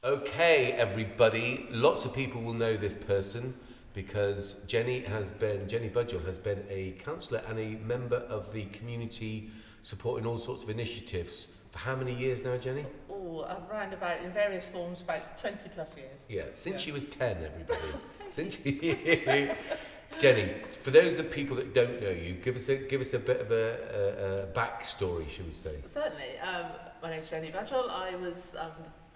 Okay, everybody. Lots of people will know this person because Jenny Budgell has been a councillor and a member of the community supporting all sorts of initiatives for how many years now, Jenny? Oh, around about, in various forms, about 20 plus years. Yeah, since she was 10, everybody. Since Jenny, for those of the people that don't know you, give us a bit of a backstory, shall we say? Certainly. My name's Jenny Budgell. I was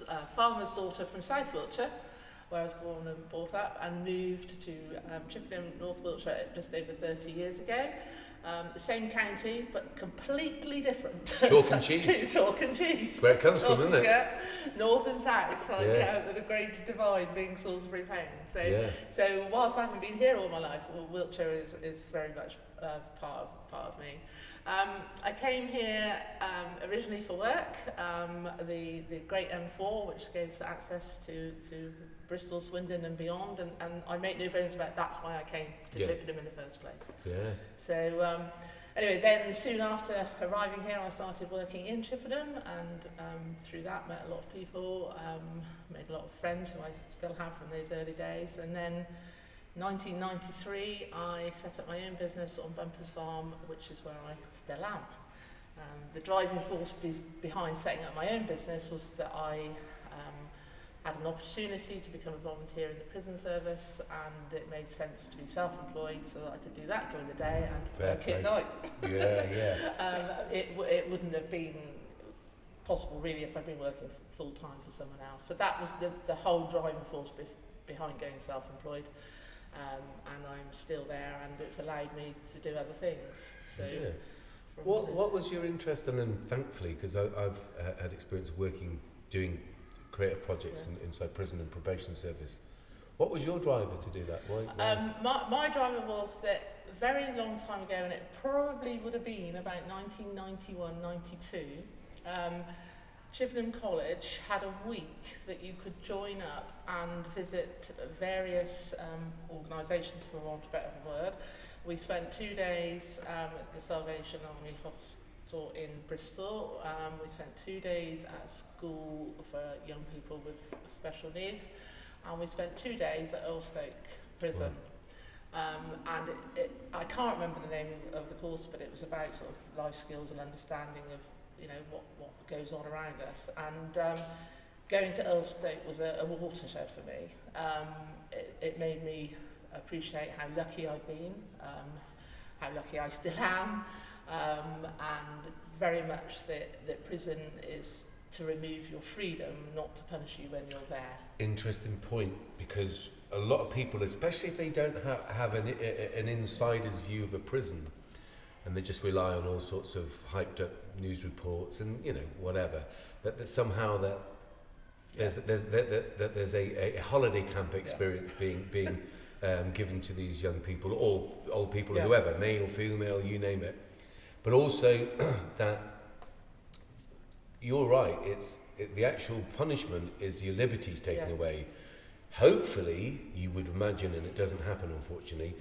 a farmer's daughter from South Wiltshire, where I was born and brought up, and moved to Chippenham, North Wiltshire, just over 30 years ago. The same county, but completely different. Chalk and cheese. Chalk and cheese. Where it comes from, isn't it? Yeah. North and south, with the great divide being Salisbury Plain. So whilst I haven't been here all my life, Wiltshire is very much part of me. I came here originally for work, the Great M4, which gives access to Bristol, Swindon and beyond, and I make no bones about that's why I came to Chippenham in the first place. Yeah. So anyway, then soon after arriving here, I started working in Chippenham, and through that met a lot of people, made a lot of friends who I still have from those early days, and then 1993, I set up my own business on Bumpers Farm, which is where I still am. The driving force behind setting up my own business was that I had an opportunity to become a volunteer in the prison service, and it made sense to be self-employed so that I could do that during the day and work at night. It wouldn't have been possible really if I'd been working full-time for someone else. So that was the whole driving force behind going self-employed. And I'm still there, and it's allowed me to do other things. So, what was your interest in, and thankfully, because I've had experience of doing creative projects inside prison and probation service. What was your driver to do that? Why? My driver was that a very long time ago, and it probably would have been about 1991, 92. Chippenham College had a week that you could join up and visit various organisations, for want of a better word. We spent 2 days at the Salvation Army Hospital in Bristol. We spent 2 days at school for young people with special needs, and we spent 2 days at S.H.O.P prison. And I can't remember the name of the course, but it was about sort of life skills and understanding of what goes on around us, and going to S.H.O.P was a watershed for me. It made me appreciate how lucky I've been, how lucky I still am, and very much that prison is to remove your freedom, not to punish you when you're there. Interesting point, because a lot of people, especially if they don't have an insider's view of a prison, and they just rely on all sorts of hyped up news reports and whatever, that somehow that there's a holiday camp experience being given to these young people or old people, whoever, male, female, you name it. But also that you're right, the actual punishment is your liberties taken away. Hopefully, you would imagine, and it doesn't happen unfortunately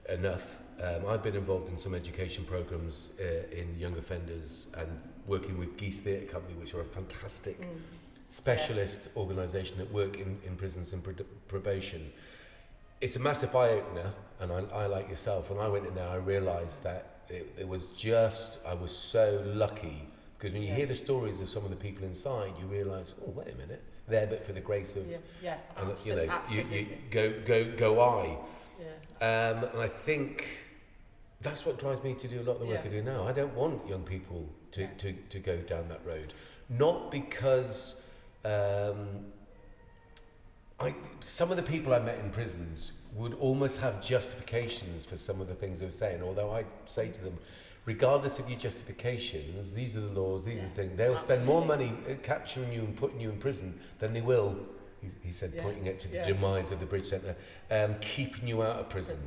enough. I've been involved in some education programs in young offenders and working with Geese Theatre Company, which are a fantastic specialist organisation that work in prisons and probation. It's a massive eye-opener, and I like yourself, when I went in there I realised that it was I was so lucky, because when you hear the stories of some of the people inside, you realise, oh, wait a minute, there but for the grace of, absolutely. You go I. And I think that's what drives me to do a lot of the work I do now. I don't want young people to go down that road. Not because some of the people I met in prisons would almost have justifications for some of the things they were saying, although I say to them, regardless of your justifications, these are the laws, these are the things. They'll spend more money capturing you and putting you in prison than they will, he said, pointing it to the demise of the Bridge Centre, keeping you out of prison.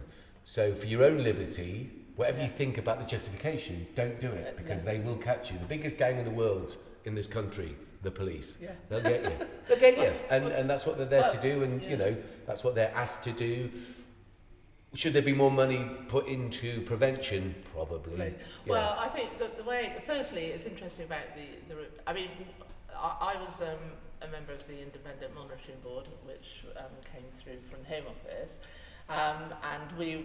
So for your own liberty, whatever you think about the justification, don't do it, because they will catch you. The biggest gang in the world, in this country, the police. They'll get you. They'll get you. And that's what they're there to do, and that's what they're asked to do. Should there be more money put into prevention? Probably. Right. Well, I think the way, firstly, it's interesting about I was a member of the Independent Monitoring Board, which came through from the Home Office. And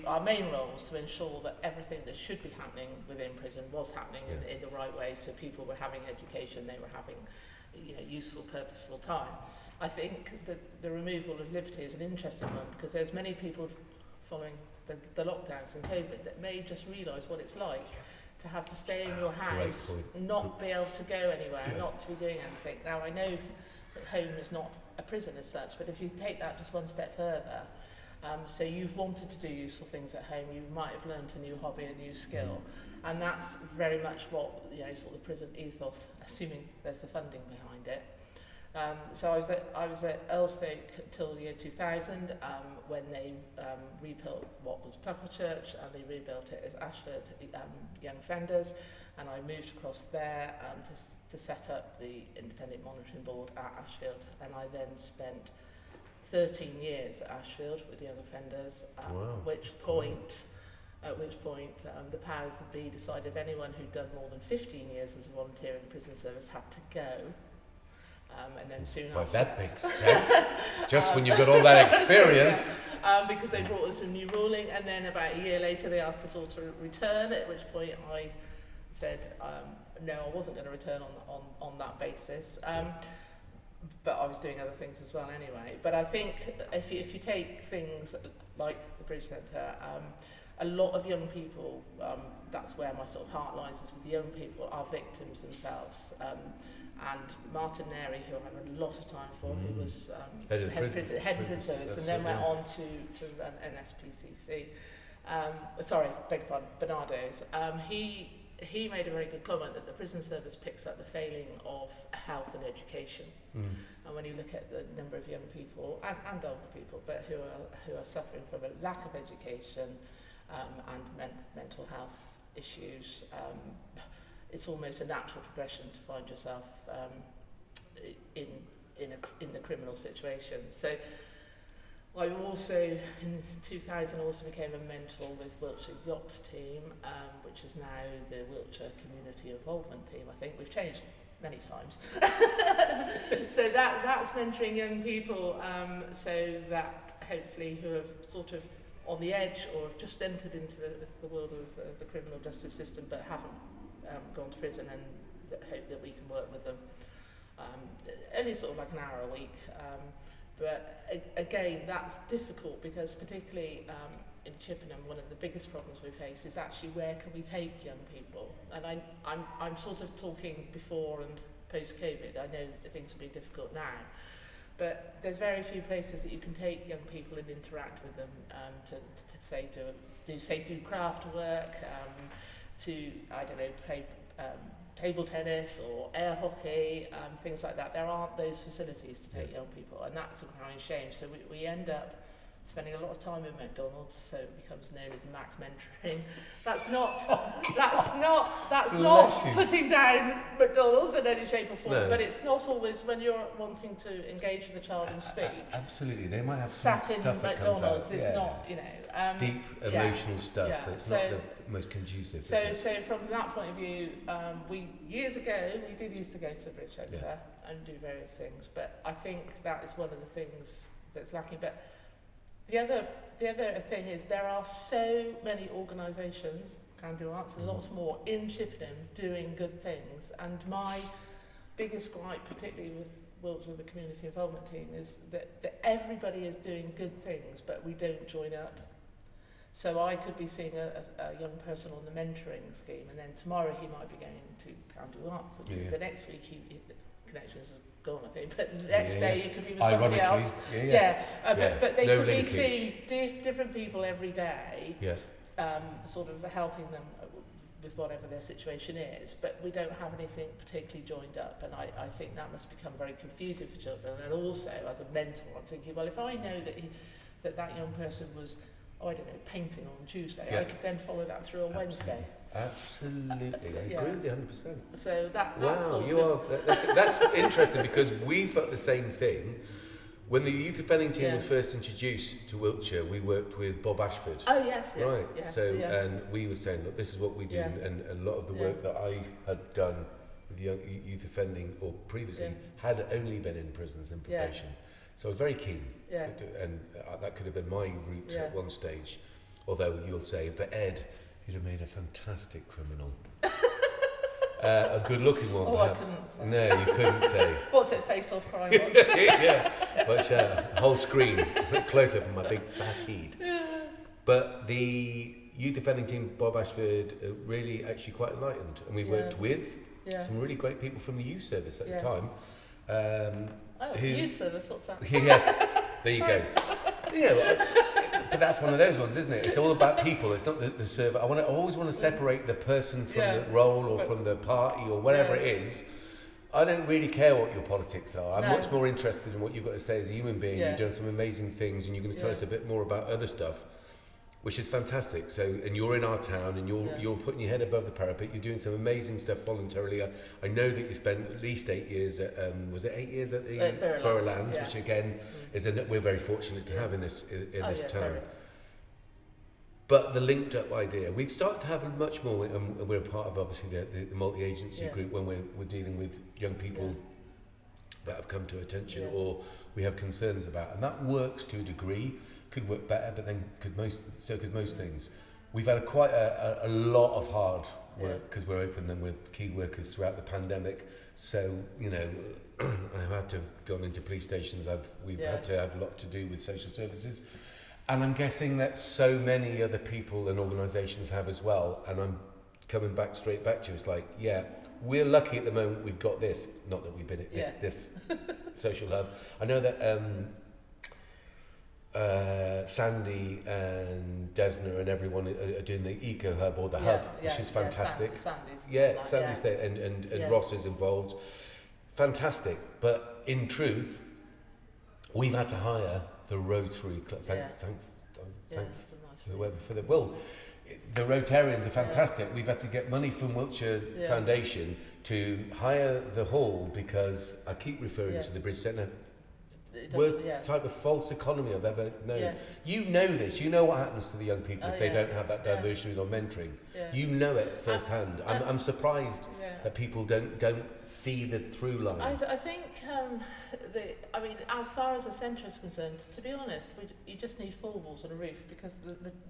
our main role was to ensure that everything that should be happening within prison was happening in the right way, so people were having education, they were having useful, purposeful time. I think that the removal of liberty is an interesting one, because there's many people following the lockdowns and COVID that may just realise what it's like to have to stay in your house, not be able to go anywhere, not to be doing anything. Now, I know that home is not a prison as such, but if you take that just one step further, so you've wanted to do useful things at home, you might have learned a new hobby, a new skill, and that's very much what, sort of the prison ethos, assuming there's the funding behind it. So I was at Earlstoke till the year 2000 when they rebuilt what was Puckle Church, and they rebuilt it as Ashford Young Offenders, and I moved across there to set up the Independent Monitoring Board at Ashfield, and I then spent 13 years at Ashfield with Young Offenders, at which point the powers that be decided anyone who'd done more than 15 years as a volunteer in the prison service had to go. And then soon after... that makes sense. Just when you've got all that experience. Because they brought us a new ruling, and then about a year later they asked us all to return, at which point I said no, I wasn't going to return on that basis. But I was doing other things as well anyway. But I think if you take things like the Bridge Centre, a lot of young people, that's where my sort of heart lies, is with young people, are victims themselves. And Martin Neri, who I have a lot of time for, who was head of prison service, and then went on to run NSPCC. Beg your pardon, Bernardo's. He made a very good comment that the prison service picks up the failing of health and education. And when you look at the number of young people and older people, but who are suffering from a lack of education and mental health issues, it's almost a natural progression to find yourself in the criminal situation. So I also, in 2000, also became a mentor with Wiltshire Yacht Team, which is now the Wiltshire Community Involvement Team. I think we've changed many times. So that's mentoring young people, so that hopefully who have sort of on the edge or have just entered into the world of the criminal justice system but haven't gone to prison, and hope that we can work with them. Only sort of like an hour a week. But again, that's difficult because particularly in Chippenham, one of the biggest problems we face is actually where can we take young people? And I'm sort of talking before and post-COVID. I know that things will be difficult now, but there's very few places that you can take young people and interact with them to do craft work, to play table tennis or air hockey, things like that. There aren't those facilities to take young people, and that's a crying shame. So we end up spending a lot of time in McDonald's, so it becomes known as Mac mentoring. That's not putting down McDonald's in any shape or form, but it's not always when you're wanting to engage with a child and speak. Absolutely, they might have sat in McDonald's. It's not, deep emotional stuff. It's not the most conducive. So from that point of view, years ago we did used to go to the Bridge Centre and do various things, but I think that is one of the things that's lacking. But the other thing is there are so many organisations, Can Do Arts, and lots more in Chippenham doing good things. And my biggest gripe, particularly with Wiltshire, the community involvement team, is that everybody is doing good things, but we don't join up. So I could be seeing a young person on the mentoring scheme, and then tomorrow he might be going to Can Do Arts, and the next week connections are gone, I think, but the next day it could be with somebody else. But they could be seeing different people every day, sort of helping them with whatever their situation is, but we don't have anything particularly joined up, and I think that must become very confusing for children. And also, as a mentor, I'm thinking, well, if I know that young person was, painting on Tuesday, I could then follow that through on Wednesday. Absolutely, I agree with you 100%. So that's that's interesting, because we felt the same thing. When the youth offending team was first introduced to Wiltshire, we worked with Bob Ashford. Oh yes, and we were saying, look, this is what we do, and a lot of the work that I had done with the young youth offending, or previously had only been in prisons and probation. So I was very keen, and that could have been my route at one stage. Although you'll say, but Ed, you'd have made a fantastic criminal. A good-looking one, perhaps. I couldn't say. No, you couldn't say. What's it, face-off crime? Yeah, but whole screen, close up of my big fat head. But the youth offending team, Bob Ashford, really actually quite enlightened, and we worked with some really great people from the youth service at the time. Youth service, what's that? Yes, there you go. But that's one of those ones, isn't it? It's all about people. It's not the server. I always want to separate the person from the role or from the party or whatever it is. I don't really care what your politics are. I'm much more interested in what you've got to say as a human being. You're doing some amazing things, and you're going to tell us a bit more about other stuff, which is fantastic. So, and you're in our town, and you're putting your head above the parapet. You're doing some amazing stuff voluntarily. I know that you spent at least 8 years at, was it 8 years at the Borough Lands, which again is we're very fortunate to have in this town. Very. But the linked up idea, we've started to have much more, and we're a part of obviously the multi-agency group when we're dealing with young people that have come to attention or we have concerns about, and that works to a degree. Could work better, but then could most things. We've had quite a lot of hard work because we're open and we're key workers throughout the pandemic. So I've had to have gone into police stations. We've had to have a lot to do with social services. And I'm guessing that so many other people and organisations have as well. And I'm coming straight back to you. It's like, we're lucky at the moment we've got this. Not that we've been at this social hub. I know that Sandy and Desna and everyone are doing the Eco Hub or the Hub, which is fantastic. Sandy's there and Ross is involved. Fantastic. But in truth, we've had to hire the Rotary Club. Thank whoever for the the Rotarians are fantastic. We've had to get money from Wiltshire Foundation to hire the hall because I keep referring to the Bridge Centre. Worst type of false economy I've ever known. You know this. You know what happens to the young people if they don't have that diversity or mentoring. You know it firsthand. I'm surprised that people don't see the through line. I think as far as the centre is concerned, to be honest, you just need 4 walls and a roof because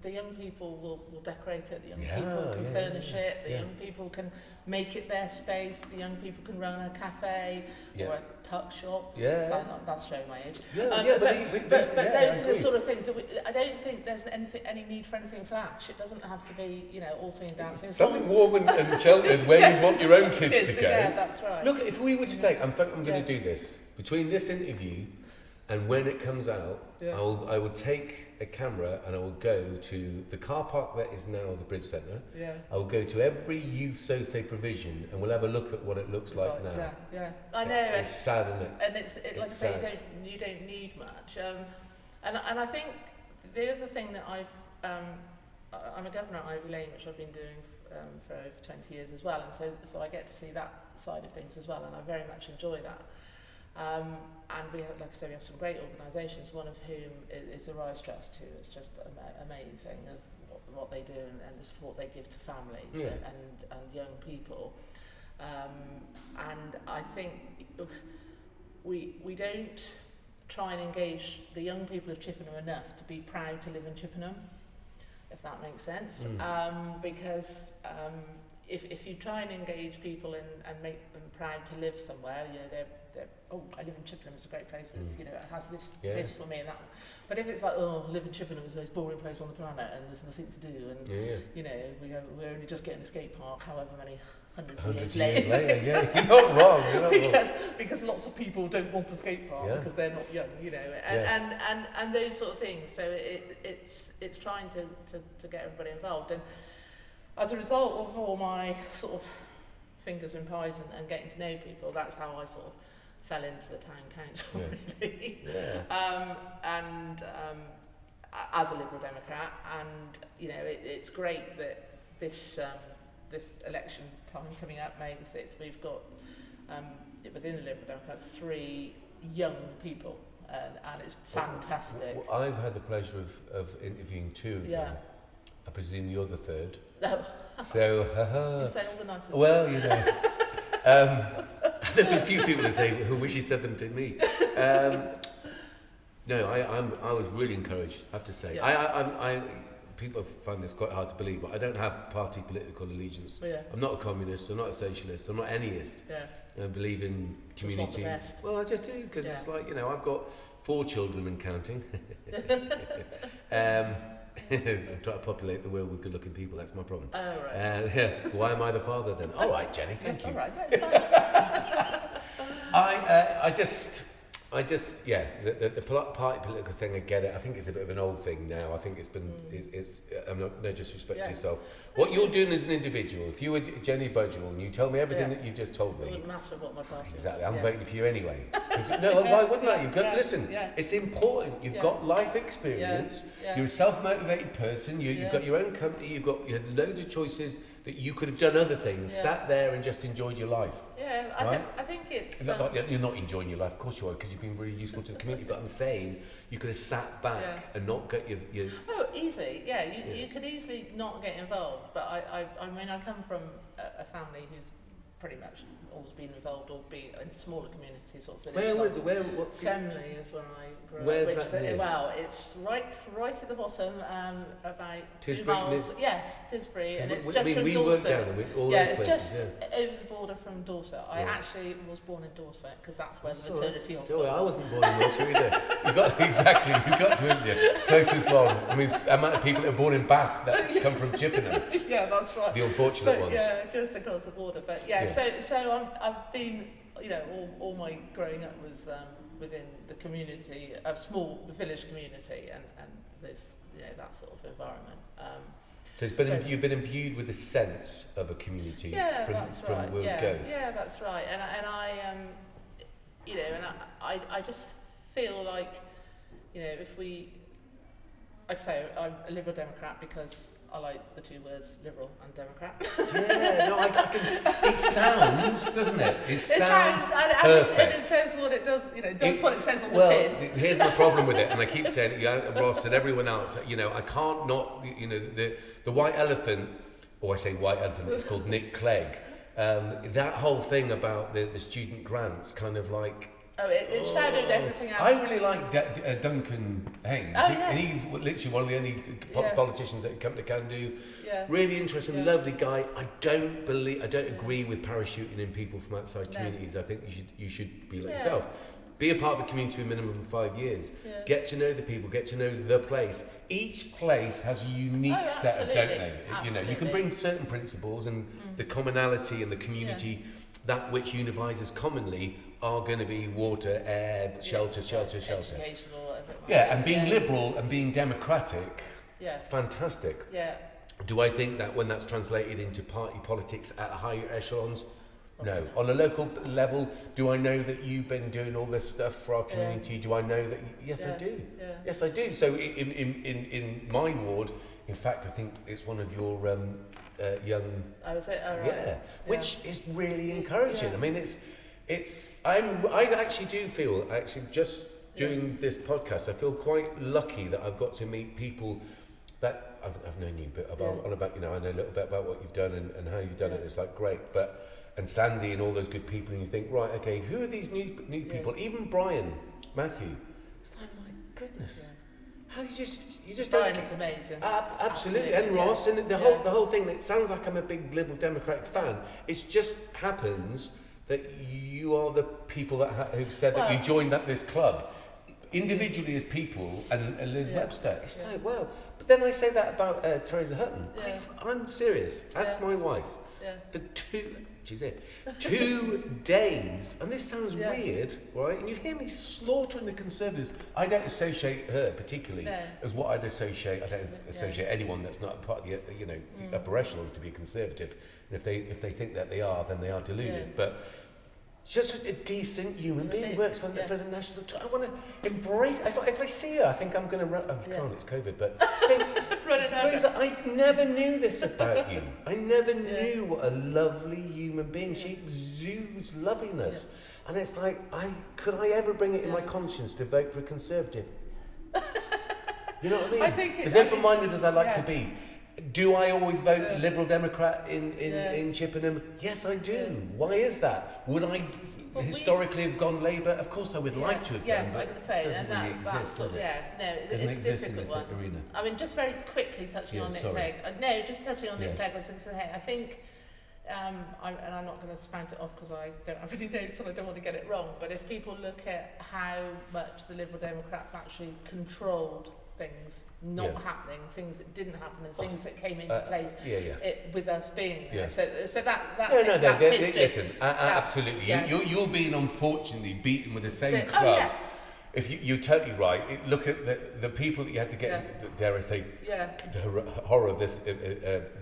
the young people will decorate it. The young people can furnish it. The young people can make it their space. The young people can run a cafe or a tuck shop. That's showing my age. But those are the sort of things. I don't think there's any need for anything flash. It doesn't have to be, all singing, dancing. Something warm and sheltered where you want your own kids to go. Yeah, that's right. Look, if we were to take, in fact, I'm going to do this. Between this interview and when it comes out, I will take a camera and I will go to the car park that is now the Bridge Centre. I will go to every youth socio provision and we'll have a look at what it looks like now. I know. It's sad, isn't it? And it's like I say, you don't need much. And I think the other thing that I'm a governor at Ivy Lane, which I've been doing for over 20 years as well, and so I get to see that side of things as well, and I very much enjoy that. And we have, like I said, we have some great organisations, one of whom is the Rise Trust, who is just amazing of what they do and the support they give to families and young people. And I think we don't try and engage the young people of Chippenham enough to be proud to live in Chippenham, if that makes sense. Because if you try and engage people and make them proud to live somewhere, they're I live in Chippenham, it's a great place, it has this for me and that one. But if it's like, live in Chippenham is the most boring place on the planet and there's nothing to do and we're only just getting a skate park however many hundreds of years later. You're not wrong. Because lots of people don't want a skate park because they're not young, and those sort of things. So it's trying to get everybody involved. And as a result of all my sort of fingers in pies and getting to know people, that's how I sort of fell into the town council, really. As a Liberal Democrat, and it's great that this election time coming up, May the 6th, we've got within the Liberal Democrats 3 young people, and it's fantastic. Well, I've had the pleasure of interviewing 2 of them. I presume you're the 3rd. No. So, you say all the nicest well, There'll be a few people that say, who wish he said them to me. No, I was really encouraged, I have to say. Yeah. People find this quite hard to believe, but I don't have party political allegiance. Yeah. I'm not a communist, I'm not a socialist, I'm not anyist. Yeah. I believe in community. Well, I just do, because it's like, I've got 4 children and counting. I'm trying to populate the world with good-looking people, that's my problem. Oh, right. Why am I the father then? All right, Jenny, thank you. All right, that's fine. The party political thing, I get it. I think it's a bit of an old thing now. I think it's been, I'm not, no disrespect to yourself. What you're doing as an individual, if you were Jenny Budgell and you told me everything that you just told me. It wouldn't matter what my party Exactly, I'm voting for you anyway. No, why wouldn't I? You've got, listen, it's important. You've got life experience. You're a self-motivated person. You've got your own company. You had loads of choices that you could have done other things, sat there and just enjoyed your life. Yeah, I think it's... You're not enjoying your life, of course you are, because you've been really useful to the community, but I'm saying you could have sat back and not got your... Oh, easy, you could easily not get involved, but I mean, I come from a family who's pretty much always been involved, or be in smaller communities or villages. What? Semley is where I grew up. Where's that? Well, it's right at the bottom, about Tisbury, 2 miles. Yes, Tisbury, and it's just from we Dorset. Worked down with all those places, it's just over the border from Dorset. I actually was born in Dorset because that's where the maternity hospital was. I wasn't born in Dorset either. You got to, haven't you? Closest one. I mean, the amount of people that are born in Bath that come from Chippenham. Yeah, that's right. The unfortunate ones. Yeah, just across the border. But so I've been, all my growing up was within the community, a small village community, and this, that sort of environment. So you've been imbued with a sense of a community from word go. Yeah, that's right. And I just feel like, if we, like I say, I'm a Liberal Democrat because I like the 2 words, liberal and Democrat. I can. It sounds, doesn't it? It sounds perfect. And it says what it does. Does what it says on the tin. Well, here's my problem with it, and I keep saying it, Ross and everyone else. I can't not. The white elephant, or I say white elephant. It's called Nick Clegg. That whole thing about the student grants, kind of like. Oh, it shadowed everything else. I really like Duncan Haynes. He's literally one of the only politicians that come to Can Do. Yeah. Really interesting, lovely guy. I don't agree with parachuting in people from outside communities. I think you should be like yourself. Be a part of a community for a minimum of 5 years. Yeah. Get to know the people. Get to know the place. Each place has a unique set of, don't they? Absolutely. You can bring certain principles and the commonality and the community. That which unifies commonly are going to be water, air, shelter. Educational, and being liberal and being democratic, fantastic. Yeah. Do I think that when that's translated into party politics at higher echelons? No. On a local level, do I know that you've been doing all this stuff for our community? Do I know that? Yes, I do. Yeah. Yes, I do. So in my ward, in fact, I think it's one of your young. I would say, right. Which is really encouraging. I mean, I actually do feel just doing this podcast. I feel quite lucky that I've got to meet people that I've known you, but about I know a little bit about what you've done and how you've done it. It's like great, and Sandy and all those good people, and you think, right, okay, who are these new people? Even Brian, Matthew. It's like, my goodness. How you just Brian is amazing. Absolutely, and Ross, and the whole thing. It sounds like I'm a big Liberal Democratic fan. It just happens that you are the people that who've said that you joined this club individually as people, and Liz Webster. It's like, well, but then I say that about Teresa Hutton. I'm serious. That's my wife. For 2 days, and this sounds weird, right? And you hear me slaughtering the Conservatives. I don't associate her particularly as what I'd associate. I don't associate anyone that's not part of the the upper echelon to be a Conservative. And if they think that they are, then they are deluded. But just a decent human being, works for the National. I want to embrace. If I see her, I think I'm going to run. Oh, can't, it's COVID, but Teresa, I never knew this about you. I never knew what a lovely human being. She exudes loveliness, and it's like, could I ever bring it in my conscience to vote for a Conservative? You know what I mean? I think as open-minded as I like to be, Do I always vote Liberal Democrat in Chippenham? Yes, I do. Why is that? Would I historically have gone Labour? Of course I would like to have done, yes, but I can say, it doesn't really exist, does it? No, Doesn't it's a exist in difficult this one. arena. I mean, just very quickly touching on Nick Clegg. No, just touching on Nick Clegg, I was going to say, I think, and I'm not going to spout it off because I don't have any notes and I don't want to get it wrong, but if people look at how much the Liberal Democrats actually controlled things not happening, things that didn't happen, and things that came into place with us being there. So that's history. Listen, absolutely. You're being unfortunately beaten with the same club. If you're totally right. Look at the people that you had to get, dare I say, the horror of this,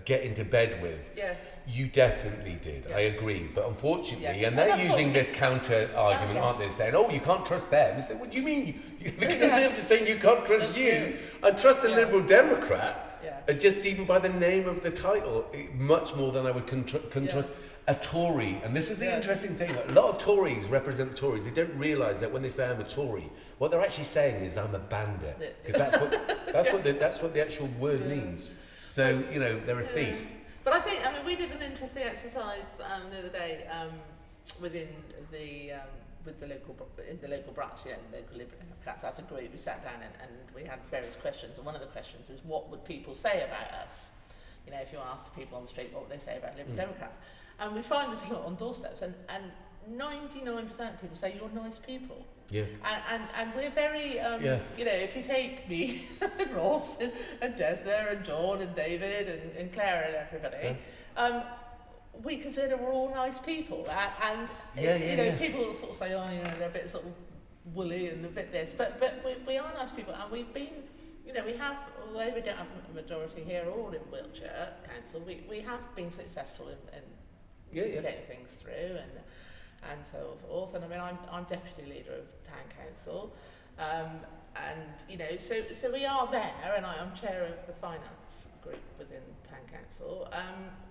get into bed with. Yeah. You definitely did. I agree. But unfortunately, and they're using this counter argument, aren't they? Saying, "Oh, you can't trust them." You say, "What do you mean? The Conservatives saying you can't trust you? I trust a Liberal Democrat." Just even by the name of the title, much more than I would trust a Tory. And this is the interesting thing. A lot of Tories represent the Tories. They don't realise that when they say I'm a Tory, what they're actually saying is I'm a bandit, because that's what the actual word means. So they're a thief. But I think, we did an interesting exercise the other day within the local branch, local Liberal Democrats as a group. We sat down and we had various questions, and one of the questions is, what would people say about us? If you asked people on the street, what would they say about Liberal Democrats? And we find this a lot on doorsteps, and 99% of people say you're nice people. Yeah. And we're very, if you take me and Ross and Des there and John and David and Claire and everybody, we consider we're all nice people. People sort of say, they're a bit sort of woolly and a bit this, but we are nice people, and we've been, we have, although we don't have a majority here or in Wiltshire Council, we have been successful in getting things through and so forth. And I'm deputy leader of town council, so we are there, and I'm chair of the finance group within town council.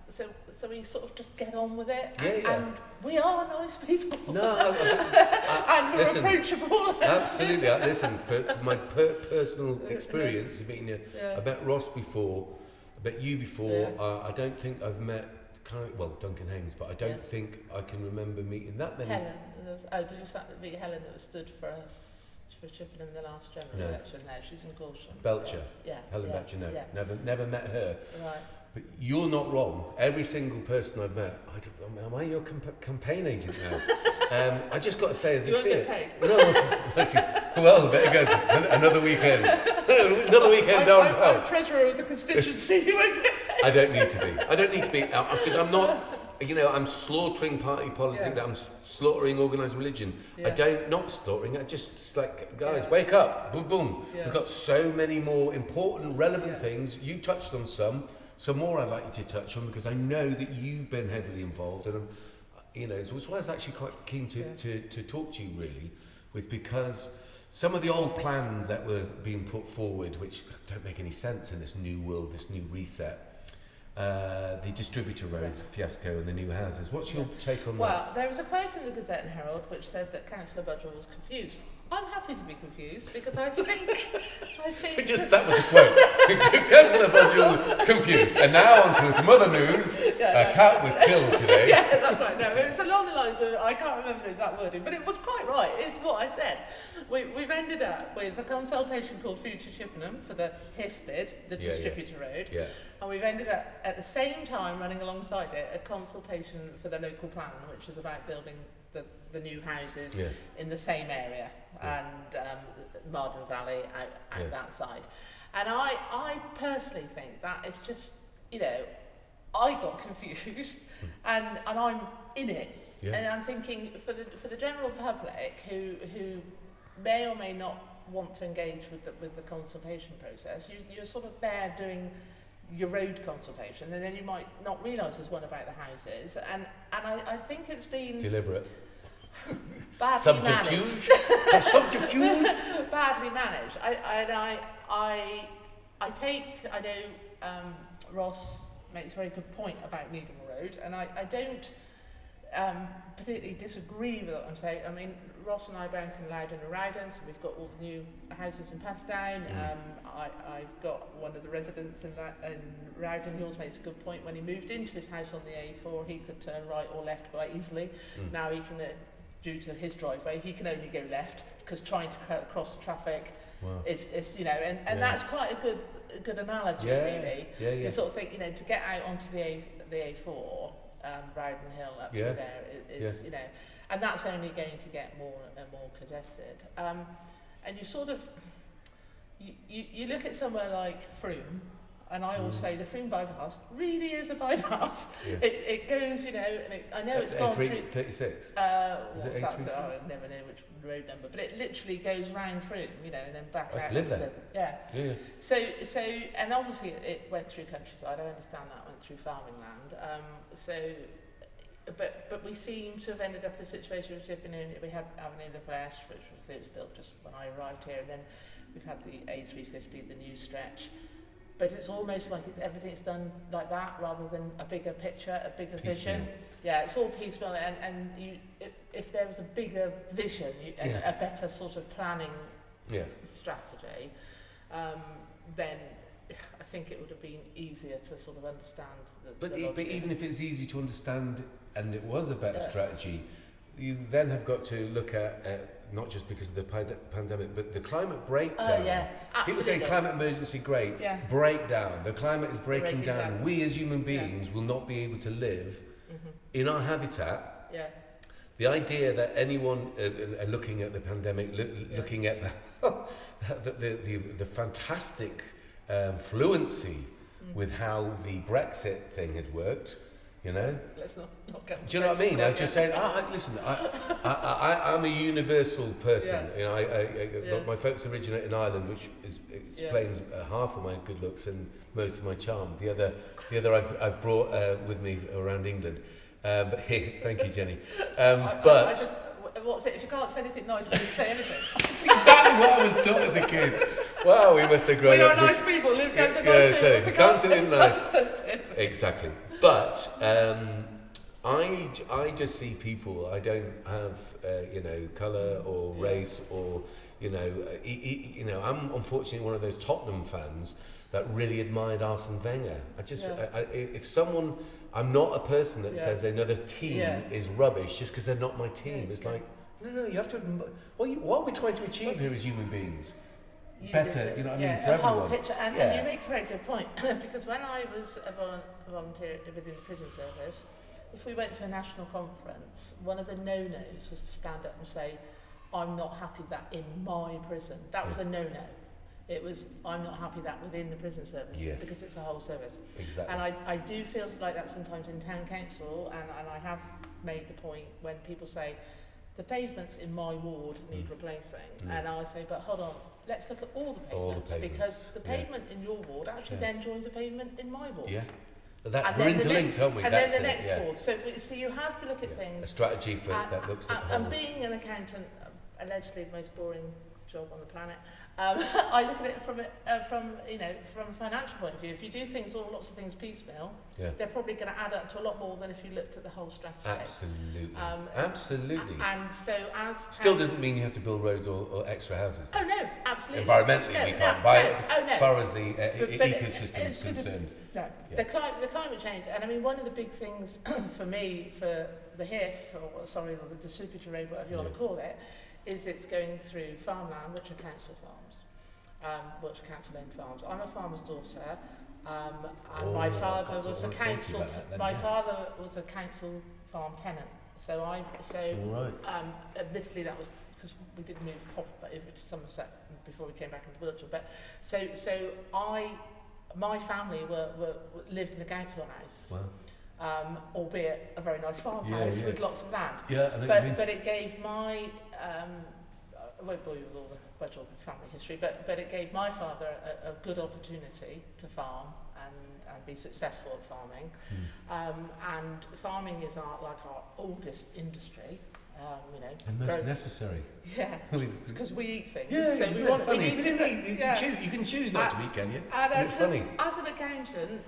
So we sort of just get on with it, and we are nice people. No, and we're approachable. Absolutely. Listen, for my personal experience of meeting you, I met Ross before, I met you before. I don't think I've met Duncan Haynes, but I don't think I can remember meeting that many. Helen, did you meet Helen that stood for us for Chippenham in the last general election? No, she's in Gorsham. Belcher. Helen Belcher, no. Never met her. Right. But you're not wrong. Every single person I've met, am I your campaign agent now? I just got to say, as I see it. No, well, there goes another weekend. Another weekend downtown. I'm treasurer of the constituency. You won't get paid. I don't need to be because I'm not. I'm slaughtering party politics. I'm slaughtering organised religion. Not slaughtering. I just guys, wake up. Boom, boom. We've got so many more important, relevant things. You touched on some more I'd like you to touch on, because I know that you've been heavily involved, and so why I was actually quite keen to talk to you really, was because some of the old plans that were being put forward, which don't make any sense in this new world, this new reset, the Distributor Road fiasco and the new houses. What's your take on that? Well, there was a quote in the Gazette and Herald which said that Councillor Budgell was confused. I'm happy to be confused, because I think that was the quote. Councillor Budgell confused. And now on to some other news. A cat was killed today. Yeah, that's right. No, it's along the lines of, I can't remember the exact wording, but it was quite right. It's what I said. We've ended up with a consultation called Future Chippenham for the HIF bid, the Distributor Road. Yeah. And we've ended up, at the same time, running alongside it, a consultation for the local plan, which is about building the new houses in the same area, and Marden Valley out that side. And I personally think that it's just, I got confused, and I'm in it, and I'm thinking for the general public who may or may not want to engage with the consultation process, you're sort of there doing your road consultation, and then you might not realise there's one about the houses, and I think it's been deliberate. Badly managed. Subterfuge. Badly managed. I know Ross makes a very good point about needing a road, and I don't particularly disagree with what I'm saying. I mean, Ross and I are both in Loudon and Rowden, so we've got all the new houses in Paterdown. I've got one of the residents in Rowden, he always makes a good point. When he moved into his house on the A4, he could turn right or left quite easily. Now he can, due to his driveway, he can only go left, because trying to cross traffic is you know, and that's quite a good analogy, really. You sort of think, you know, to get out onto the A4, Rowden Hill up through there is you know, and that's only going to get more and more congested. And you sort of, you look at somewhere like Frome, and I always say the Frome bypass really is a bypass. It goes, you know, and I know it's gone through 36. What's that? Oh, I never know which road number, but it literally goes round Frome, you know, and then back out. Live there. So, and obviously it went through countryside. I understand that went through farming land. But we seem to have ended up in a situation with Chippenham. We had Avenue de Flesh, which was built just when I arrived here, and then we've had the A350, the new stretch. But it's almost like everything's done like that, rather than a bigger picture, a bigger vision. Yeah, it's all piecemeal, and if there was a bigger vision, and a better sort of planning strategy, then I think it would have been easier to sort of understand but even if it's easy to understand and it was a better strategy, you then have got to look at not just because of the pandemic, but the climate breakdown. People say climate emergency, great. Breakdown. The climate is breaking down. We as human beings will not be able to live in our habitat. The idea that anyone looking at the pandemic, looking at the fantastic fluency with how the Brexit thing had worked, you know. Let's not get. Do you know what I mean? I'm just saying. Listen, I'm a universal person. You know, my folks originate in Ireland, which explains half of my good looks and most of my charm. The other I've brought with me around England. But thank you, Jenny. What's it? If you can't say anything nice, please say anything. That's exactly what I was taught as a kid. Wow, we must have grown up. We are nice people. Live down to nice people. If you can't say anything nice, don't say anything. Exactly. But I just see people. I don't have you know, colour or race or you know. I'm unfortunately one of those Tottenham fans that really admired Arsene Wenger. If someone. I'm not a person that says another team is rubbish just because they're not my team. It's like, no, you have to. What are we trying to achieve here as human beings? Better, you know what I mean, for everyone. Whole picture. And you make a very good point, because when I was a volunteer within the prison service, if we went to a national conference, one of the no-nos was to stand up and say, I'm not happy that in my prison. That was a no-no. It was, I'm not happy that within the prison service, because it's a whole service. Exactly. And I do feel like that sometimes in town council, and I have made the point when people say, the pavements in my ward need replacing. And I say, but hold on, let's look at all the pavements, because the pavement in your ward actually then joins a pavement in my ward. We're interlinked, aren't we? And then the next ward. So you have to look at things. A strategy for that looks at the whole. And being an accountant, allegedly the most boring job on the planet, I look at it from a financial point of view. If you do lots of things piecemeal, they're probably going to add up to a lot more than if you looked at the whole strategy. Absolutely. Absolutely. And so still doesn't mean you have to build roads or extra houses. Oh no, absolutely. Environmentally, we can't buy it as far as the ecosystem is concerned. The climate change, and I mean one of the big things for me for the HIF, or the distributor road, whatever you want to call it, is it's going through farmland, which are council farms, which are council-owned farms. I'm a farmer's daughter, and my father was a council. My father was a council farm tenant. Admittedly, that was because we did move over to Somerset before we came back into Wiltshire. But my family lived in a council house. Wow. Albeit a very nice farmhouse with lots of land. But it gave my I won't bore you with all the Budgell family history, but it gave my father a good opportunity to farm and be successful at farming. And farming is our oldest industry. you know. And most necessary. Yeah, because we eat things. Yeah, so isn't we that want. funny? We If need you to. didn't eat, you can choose not to eat, can you? And It's funny. as an accountant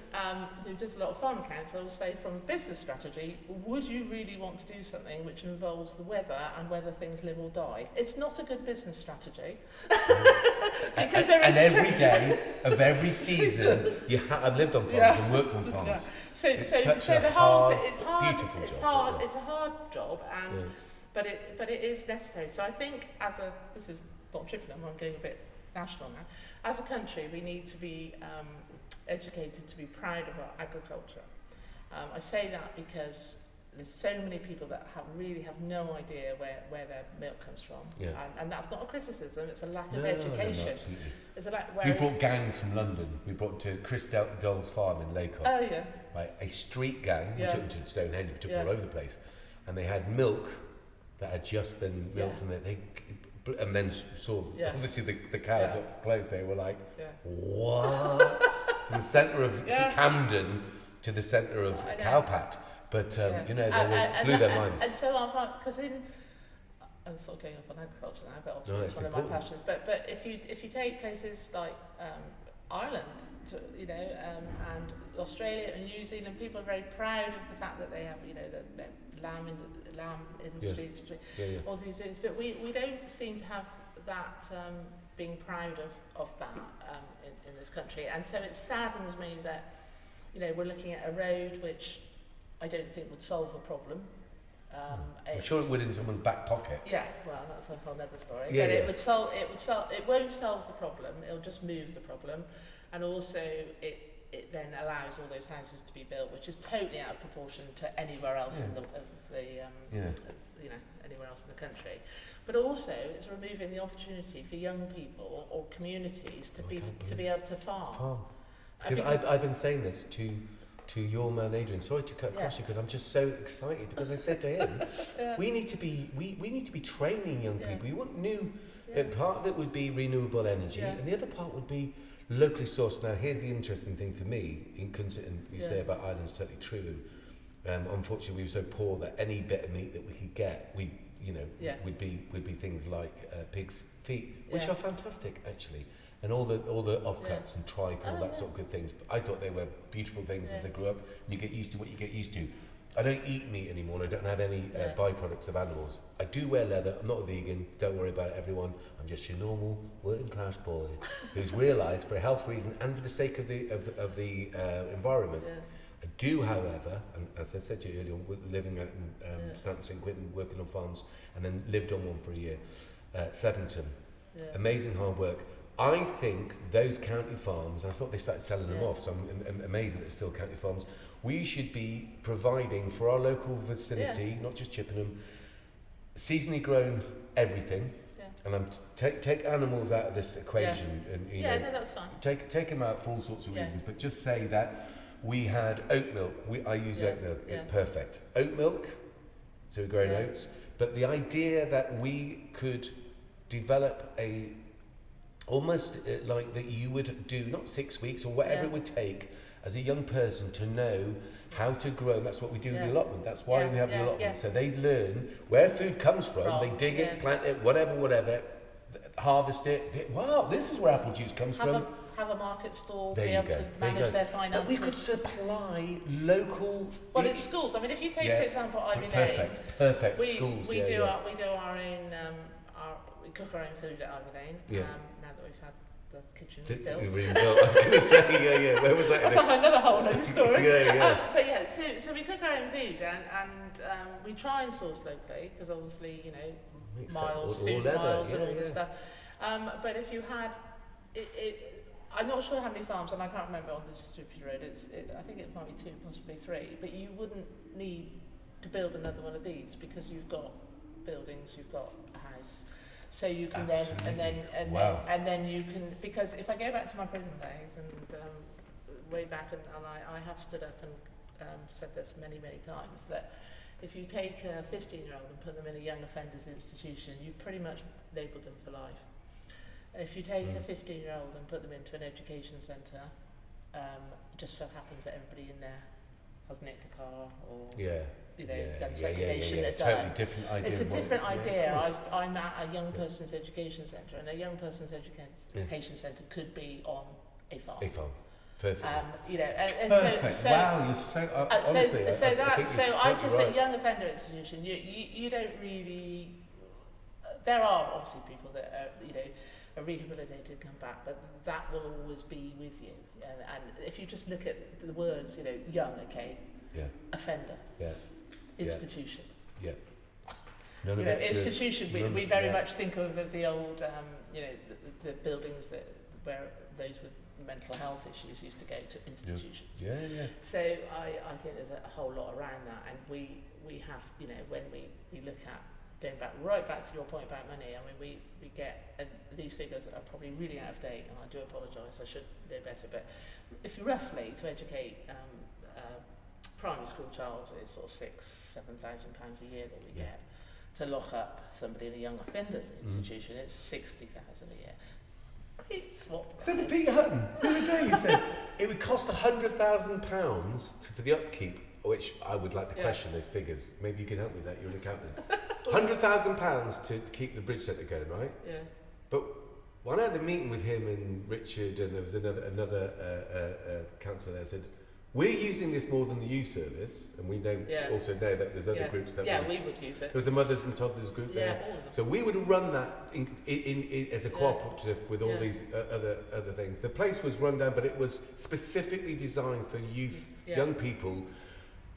who does a lot of farm accounts, I will say from a business strategy, would you really want to do something which involves the weather and whether things live or die? It's not a good business strategy. Because and every day of every season, I've lived on farms and worked on farms. Yeah. So the whole hard, thing, it's hard. beautiful It's job, hard. yeah. It's a hard job, and but it is necessary. So I think this is not Chippenham. I'm going a bit national now. As a country, we need to be educated to be proud of our agriculture. I say that because there's so many people that really have no idea where their milk comes from, and that's not a criticism. It's a lack of education. No, absolutely. It's a lack. We brought gangs from London. We brought to Chris Dole's farm in Laycock. Oh yeah. Right, a street gang. We took them to Stonehenge. We took them all over the place, and they had milk that had just been milked from there. And then saw obviously the cows up close. They were like, what? From the centre of Camden to the centre of Cowpat. But you know, they blew their minds. And so because I'm sort of going off on agriculture now, but obviously it's one of my passions. But if you take places like Ireland, you know, and Australia and New Zealand, people are very proud of the fact that they have, you know, the lamb industry, all these things. But we don't seem to have that being proud of that in this country. And so it saddens me that, you know, we're looking at a road which I don't think would solve a problem. I'm sure it would in someone's back pocket. Yeah, well, that's a whole other story. But it won't solve the problem. It'll just move the problem, and also it then allows all those houses to be built, which is totally out of proportion to anywhere else in the you know, anywhere else in the country. But also, it's removing the opportunity for young people or communities to be able to farm. Because I've been saying this to your man Adrian. Sorry to cut across you, because I'm just so excited, because I said to him, we need to be training young people. You want new. Part of it would be renewable energy, and the other part would be locally sourced. Now, here's the interesting thing for me. You say about Ireland's totally true, and unfortunately, we were so poor that any bit of meat that we could get, would be things like pig's feet, which are fantastic actually. And all the offcuts and tripe and all that sort of good things. But I thought they were beautiful things as I grew up. And you get used to what you get used to. I don't eat meat anymore, and I don't have any byproducts of animals. I do wear leather. I'm not a vegan. Don't worry about it, everyone. I'm just your normal working class boy who's realised, for a health reason and for the sake of the environment. I do, however, and as I said to you earlier, living out in Stanton St Quentin, working on farms, and then lived on one for a year, Sevington. Amazing hard work. I think those county farms, I thought they started selling them off, so I'm amazed that they're still county farms. We should be providing for our local vicinity, not just Chippenham, seasonally grown everything. And I'm take animals out of this equation, and you know, no, that's fine. Take them out for all sorts of reasons, but just say that we had oat milk. I use oat milk. It's perfect. Oat milk, so we're growing oats. But the idea that we could develop almost like that you would do, not 6 weeks or whatever it would take as a young person to know how to grow. And that's what we do with the allotment. That's why we have the allotment. So they learn where food comes from. They dig it, plant it, whatever, harvest it. Wow, this is where apple juice comes from. Have a market stall, there be able to manage their finances. But we could supply local. Well, it's schools. I mean, if you take, for example, Ivy Lane. Perfect. Schools. We do our own. We cook our own food at Ivy Lane. Now that we've had the kitchen rebuilt. I was going to say, Where was that? That's like another whole other story. But so we cook our own food, and we try and source locally, because obviously, you know, miles, food miles, and all this stuff. But if you had I'm not sure how many farms, and I can't remember on the distributed road. I think it might be 2, possibly 3. But you wouldn't need to build another one of these, because you've got buildings, you've got a house, so you can then you can, because if I go back to my prison days and way back, and I have stood up and said this many times, that if you take a 15-year-old and put them in a young offenders institution, you've pretty much labelled them for life. If you take a 15-year-old and put them into an education centre, just so happens that everybody in there has nicked a car or done segregation. Totally different idea. It's a different idea. Yeah, I'm at a young person's education centre, and a young person's education centre could be on a farm. A farm. Perfect. Perfect. So wow, you're so honestly. I just think young offender institution. You don't really. There are obviously people that are rehabilitated, come back, but that will always be with you. And if you just look at the words, young, offender, institution. Yeah. Institution. We very much think of the old, the buildings where those with mental health issues used to go to institutions. Yeah. So I think there's a whole lot around that, and we have, when we look at going right back to your point about money, I mean, we get, and these figures are probably really out of date, and I do apologise, I should know better, but if you roughly, to educate a primary school child, it's sort of £6,000-7,000 a year that we get. To lock up somebody in a young offenders institution, it's £60,000 a year. Great swap. So to Peter Hutton, the other day he said it would cost £100,000 for the upkeep, which I would like to question those figures. Maybe you can help me with that, you're an accountant. £100,000 to keep the bridge centre going, right? Yeah. But when I had the meeting with him and Richard, and there was another councillor there, said, we're using this more than the youth service, and we don't also know that there's other groups that we would use it. There was the mothers and toddlers group there. So we would run that in as a cooperative with all these other things. The place was run down, but it was specifically designed for youth, young people.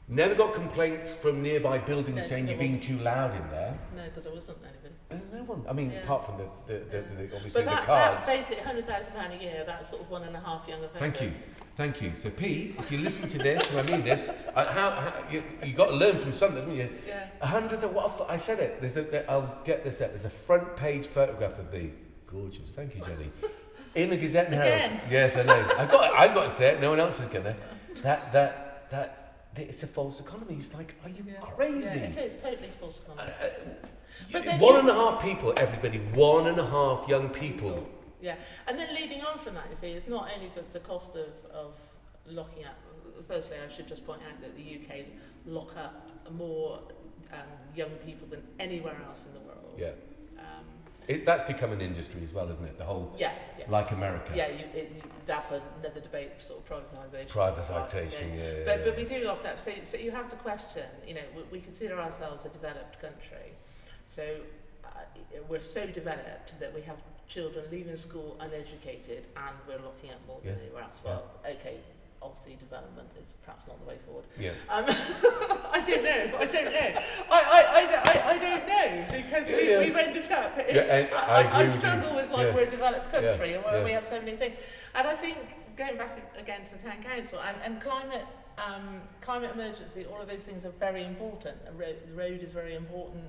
Never got complaints from nearby buildings saying you're being too loud in there. No, because there wasn't anybody. There's no one. I mean, apart from the obviously but the cards. But basically £100,000 a year, that's sort of 1.5 young offenders. Thank you. So P, if you listen to this, and I mean this, you got to learn from something, haven't you? Yeah. 100. I said it. I'll get this up. There's a front page photograph of me. Gorgeous. Thank you, Jenny. In the Gazette and Herald. Yes, I know. I got to say it. No one else is gonna. That. It's a false economy. It's like, are you crazy? Yeah, it is totally false economy. But 1.5 people, everybody. 1.5 young people. Yeah, and then leading on from that, you see, it's not only the cost of locking up. Firstly, I should just point out that the UK lock up more young people than anywhere else in the world. Yeah. That's become an industry as well, isn't it? The whole, like America. Yeah, that's another debate, sort of privatisation. Privatisation, But we do lock up. So you have to question, we consider ourselves a developed country. So we're so developed that we have children leaving school uneducated, and we're locking up more than anywhere else. Well, okay, obviously development is perhaps not the way forward. Yeah. I don't know. I don't know, because we've ended up. I struggle with we're a developed country and we have so many things. And I think going back again to the town council and climate emergency, all of those things are very important. The road is very important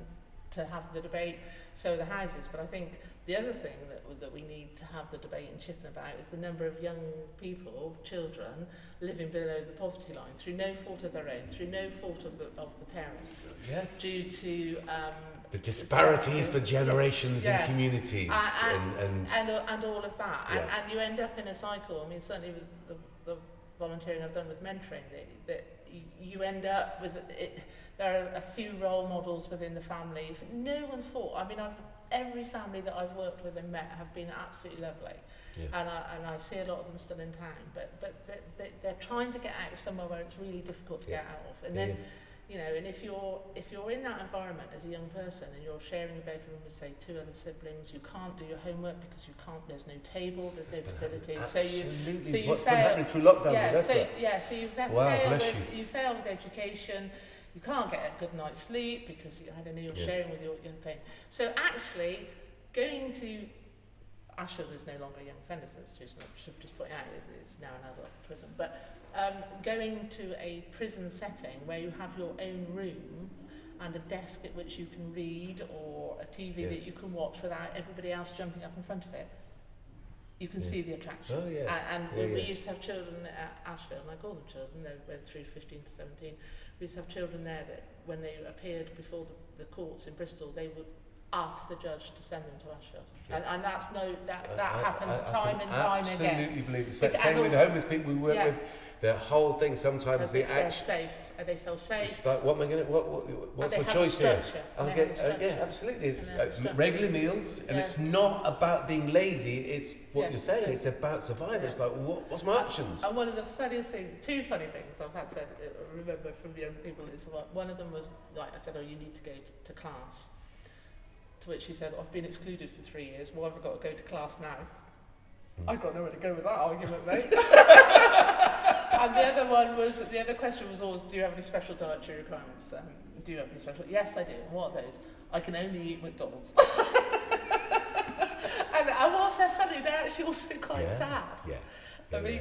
to have the debate. So are the houses, but I think the other thing that we need to have the debate in Chippenham about is the number of young people, children, living below the poverty line through no fault of their own, through no fault of the parents, due to the disparities for generations and communities, and all of that, and you end up in a cycle. I mean, certainly with the volunteering I've done with mentoring, that you end up with it. There are a few role models within the family. No one's fault. I mean, every family that I've worked with and met have been absolutely lovely, and I see a lot of them still in town. But they're trying to get out of somewhere where it's really difficult to get out of. And then, and if you're in that environment as a young person and you're sharing a bedroom with, say, 2 other siblings, you can't do your homework because you can't. There's no table, there's no facilities. Absolutely. So you fail through lockdown. So you fail with education. You can't get a good night's sleep because you're sharing with your thing. So actually, going to Ashfield is no longer a young offenders institution. I should just point out it's now an adult prison. But going to a prison setting where you have your own room and a desk at which you can read, or a TV that you can watch without everybody else jumping up in front of it, you can see the attraction. We used to have children at Ashfield, and I call them children, they went through 15 to 17. We used to have children there that when they appeared before the courts in Bristol, they would ask the judge to send them to Ashfield. Yeah. And that's that happens time and time again. Absolutely believe it. Same with the homeless people we work with. The whole thing sometimes they're safe. They feel safe. It's like, what am I going to? What's my choice here? I'll get absolutely. It's regular meals, and it's not about being lazy. It's what you're saying. It's about survival. It's like, what's my options? And one of the funniest things, two funny things I've had said, remember from young people is one of them was like I said, you need to go to class. To which he said, I've been excluded for 3 years. Why have I got to go to class now? I've got nowhere to go with that argument, mate. And the other question was always, do you have any special dietary requirements? Do you have any special? Yes, I do. And what are those? I can only eat McDonald's. and whilst they're funny, they're actually also quite sad. Yeah. I mean,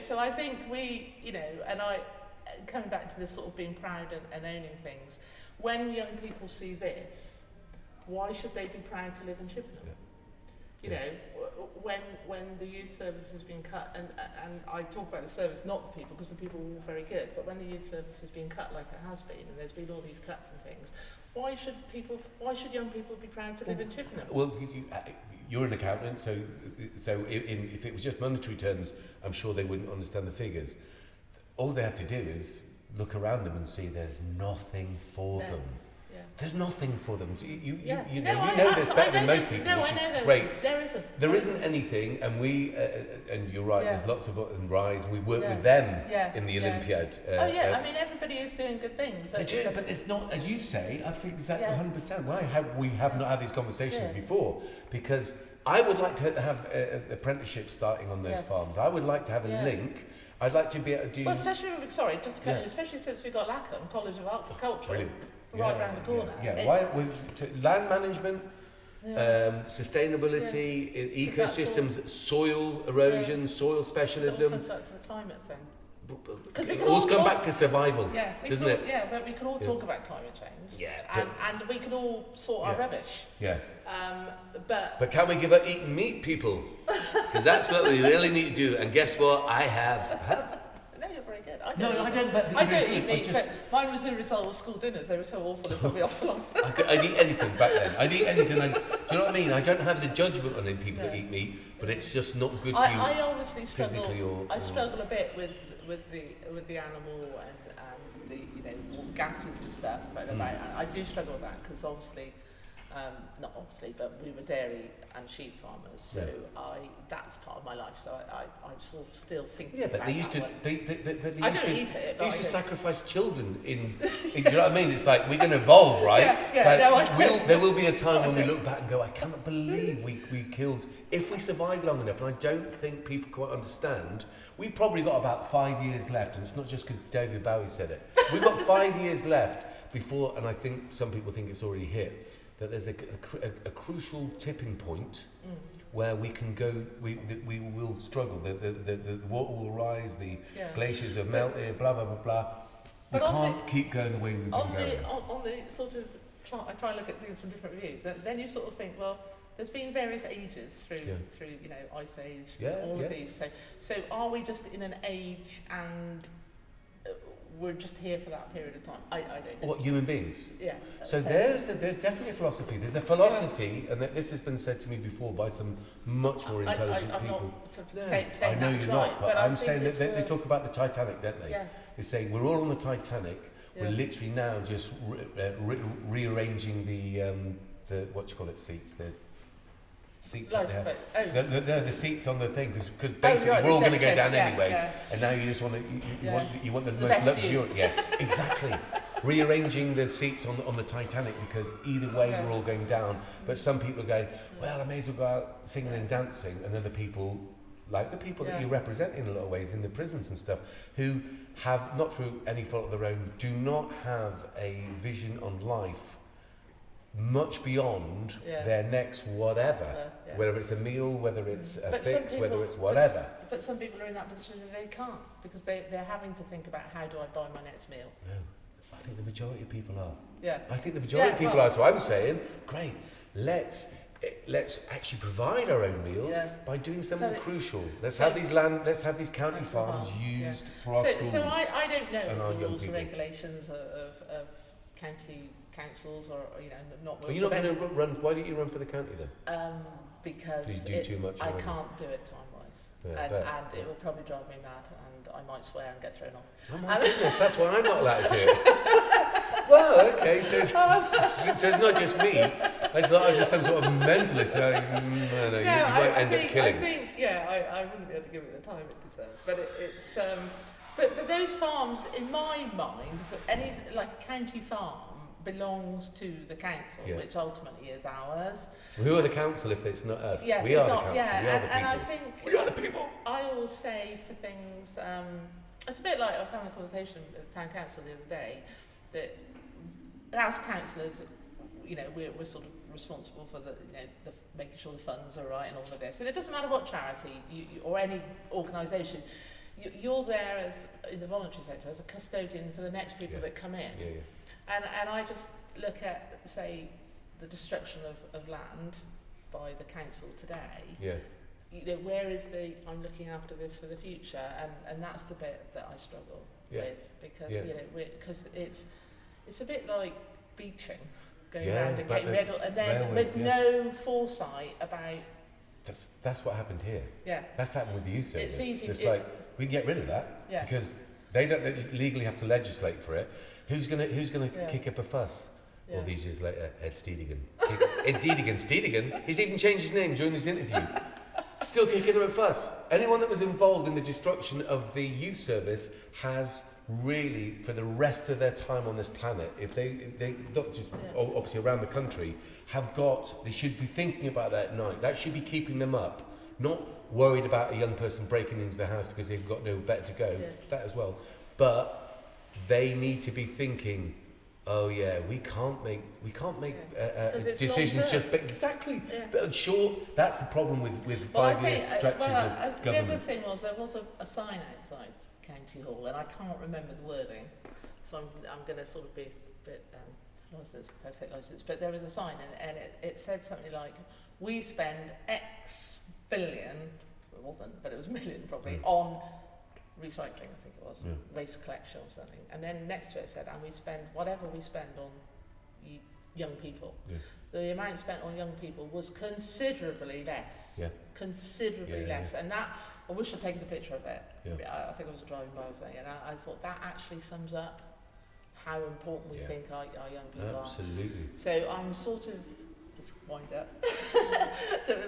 so I think we, and I, coming back to this sort of being proud and owning things, when young people see this, why should they be proud to live in Chippenham? When the youth service has been cut, and I talk about the service, not the people, because the people were all very good, but when the youth service has been cut like it has been, and there's been all these cuts and things, why should young people be proud to live in Chippenham? Well, you're an accountant, so if it was just monetary terms, I'm sure they wouldn't understand the figures. All they have to do is look around them and see there's nothing for them. Yeah. There's nothing for them. You know this better than most people, which is great. There isn't anything, and we, and you're right, there's lots of and Rise, we work with them in the Olympiad. I mean, everybody is doing good things. They do, but it's not, as you say, I think exactly 100%. Why have we not had these conversations before? Because I would like to have apprenticeships starting on those farms. I would like to have a link. I'd like to be able to do... Well, especially since we got Lackham College of Agriculture right around the corner. Why land management, sustainability, ecosystems, soil erosion, soil specialism. It all comes back to the climate thing. It all comes back to survival, doesn't it? Yeah, but we can all talk about climate change. Yeah. And we can all sort our rubbish. Yeah. But can we give up eating meat, people? Because that's what we really need to do. And guess what? I have. No, you're very good. I don't. I don't eat meat, but mine was a result of school dinners. They were so awful they put me off for long. I'd eat anything back then. I'd eat anything. Do you know what I mean? I don't have the judgment on any people that eat meat, but it's just not good for you. I obviously struggle. I struggle struggle a bit with the animal and the gases and stuff. And I do struggle with that because obviously. Not obviously, but we were dairy and sheep farmers, so that's part of my life. So I'm sort of still thinking. Yeah, but they used to. They used to sacrifice children in. Do you know what I mean? It's like we're going to evolve, right? There will be a time when we look back and go, I cannot believe we killed. If we survive long enough, and I don't think people quite understand, we've probably got about 5 years left, and it's not just because David Bowie said it. We've got 5 years left before, and I think some people think it's already hit. That there's a crucial tipping point where we can go. We will struggle. The water will rise. The glaciers are melted. Blah blah blah blah. We can't keep going the way we've been going. On the sort of, I try and look at things from different views. Then you sort of think, well, there's been various ages through Ice Age, all of these. So are we just in an age and we're just here for that period of time? I don't know. What, human beings? Yeah. So there's definitely a philosophy. There's a philosophy, and this has been said to me before by some much more intelligent people. I know you're not, but I'm saying that they talk about the Titanic, don't they? Yeah. They say we're all on the Titanic. We're literally now just rearranging the what do you call it, seats. The seats the seats on the thing because basically we're all going to go down anyway, and now you just want you want the most luxurious. Yes, exactly. Rearranging the seats on the Titanic because either way we're all going down. But some people are going, well, I may as well go out singing and dancing, and other people, like the people that you represent in a lot of ways in the prisons and stuff, who have, not through any fault of their own, do not have a vision on life much beyond their next whatever, whether it's a meal, whether it's a fix, whether it's whatever. But some people are in that position and they can't because they're having to think about how do I buy my next meal. No, I think the majority of people are. Yeah. I think the majority of people are. So I'm saying, great, let's actually provide our own meals by doing something crucial. Let's have these county farms used for our schools. So I don't know the rules and regulations of county councils or not. Are you not going to run? Why don't you run for the county then? Because do you do too much I already? can't do it time-wise, Yeah, and it will probably drive me mad, and I might swear and get thrown off. Oh my goodness, that's why I'm not allowed to do it. Well, okay, so it's not just me. It's not I'm just some sort of mentalist. No, you might end up killing. I think, I wouldn't be able to give it the time it deserves. But it's but those farms, in my mind, like a county farm belongs to the council, which ultimately is ours. Well, who are the council if it's not us? Yes, we are the council. Yeah, we are the people. And I think we are the people. I always say for things, it's a bit like I was having a conversation with the town council the other day, that as councillors, we're sort of responsible for the making sure the funds are right and all of this. And it doesn't matter what charity or any organisation, you're there as in the voluntary sector as a custodian for the next people that come in. And I just look at, say, the destruction of land by the council today. Where is I'm looking after this for the future, and that's the bit that I struggle with, because it's a bit like beaching, going around a Cape Riddle, and then with no foresight about. That's what happened here. That's happened with the youth service. It's easy. It's like we can get rid of that because they don't legally have to legislate for it. Who's gonna kick up a fuss? All these years later, Ed Steedigan. Ed Steedigan. He's even changed his name during this interview. Still kicking up a fuss. Anyone that was involved in the destruction of the youth service has really, for the rest of their time on this planet, if they not just obviously around the country, they should be thinking about that at night. That should be keeping them up. Not worried about a young person breaking into the house because they've got nowhere to go. That as well. But they need to be thinking, we can't make decisions just exactly. But sure, that's the problem with 5 year stretches of government. The other thing was there was a sign outside County Hall, and I can't remember the wording, so I'm going to sort of be a bit perfect license. But there was a sign, and it said something like, "We spend X billion." It wasn't, but it was million probably on recycling, I think it was, waste collection or something. And then next to it said, and we spend whatever we spend on young people. The amount spent on young people was considerably less. Considerably less. And that, I wish I'd taken a picture of it. I think I was driving by or something, and I thought that actually sums up how important we think our young people are. Absolutely. So I'm sort of, just wind up,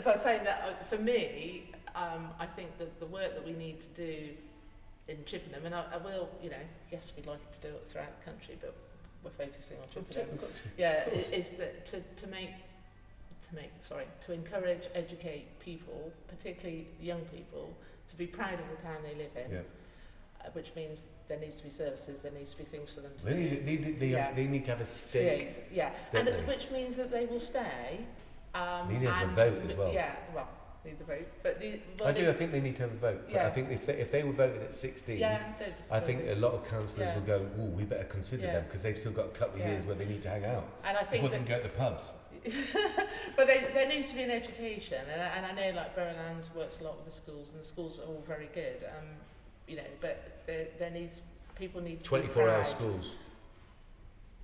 by saying that for me, I think that the work that we need to do in Chippenham, and I will, yes, we'd like to do it throughout the country, but we're focusing on Chippenham. Is that to encourage, educate people, particularly young people, to be proud of the town they live in. Which means there needs to be services, there needs to be things for them to do. They need to have a stake. And which means that they will stay. They need to have a vote as well. Need the vote. But I think they need to have a vote. But I think if they were voted at 16, I think a lot of councillors will go, we better consider them, because they've still got a couple of years where they need to hang out. And I think before they can go to the pubs. But there needs to be an education, and I know like Burrowlands works a lot with the schools, and the schools are all very good. But people need to 24-hour schools.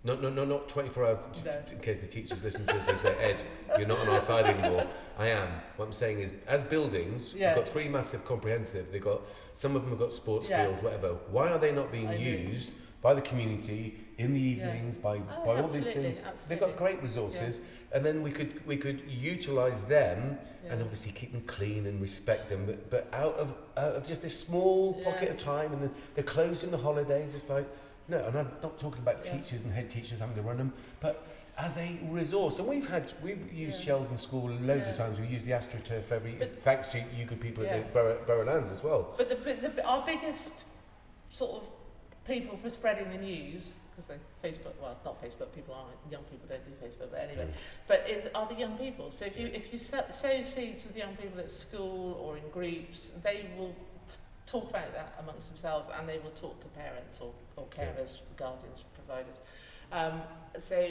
Not 24 hours, in case the teachers listen to us and say, Ed, you're not on our side anymore. I am. What I'm saying is, as buildings, we've got 3 massive comprehensive, some of them have got sports fields, whatever. Why are they not being used by the community in the evenings, by all these things? Absolutely. They've got great resources, and then we could utilise them and obviously keep them clean and respect them, but out of just this small pocket of time, and they're closed in the holidays. It's like, no, and I'm not talking about teachers and head teachers having to run them, but as a resource. And we've used Sheldon School loads of times. We use the AstroTurf thanks to you good people at the Burrowlands as well. But our biggest sort of people for spreading the news, because not Facebook, young people don't do Facebook, but anyway, are the young people. So if you sow seeds with young people at school or in groups, they will talk about that amongst themselves, and they will talk to parents or carers, guardians, providers. So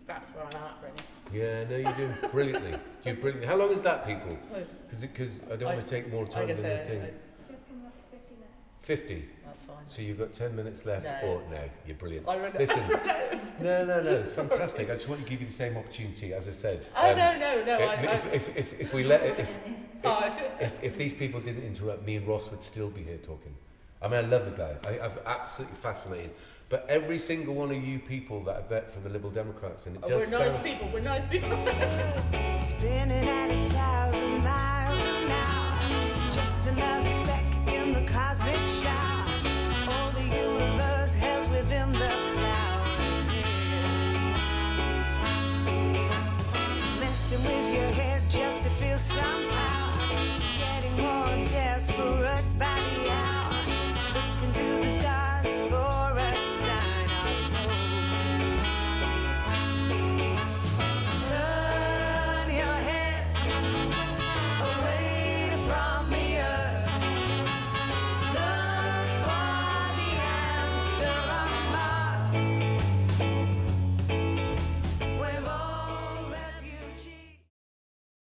that's where I'm at, really. Yeah, no, you're doing brilliantly. You're brilliant. How long is that, people? Because I don't want to take more time than the thing. Just coming up to 50 minutes. 50. that's fine. So you've got 10 minutes left. No. No, you're brilliant. I run Listen, no. no, it's fantastic. I just want to give you the same opportunity, as I said. Oh, no. If we let it, if these people didn't interrupt, me and Ross would still be here talking. I mean, I love the guy. I'm absolutely fascinated. But every single one of you people that I've met from the Liberal Democrats, and it does we're nice people. We're nice people. Spinning at 1,000 miles an hour.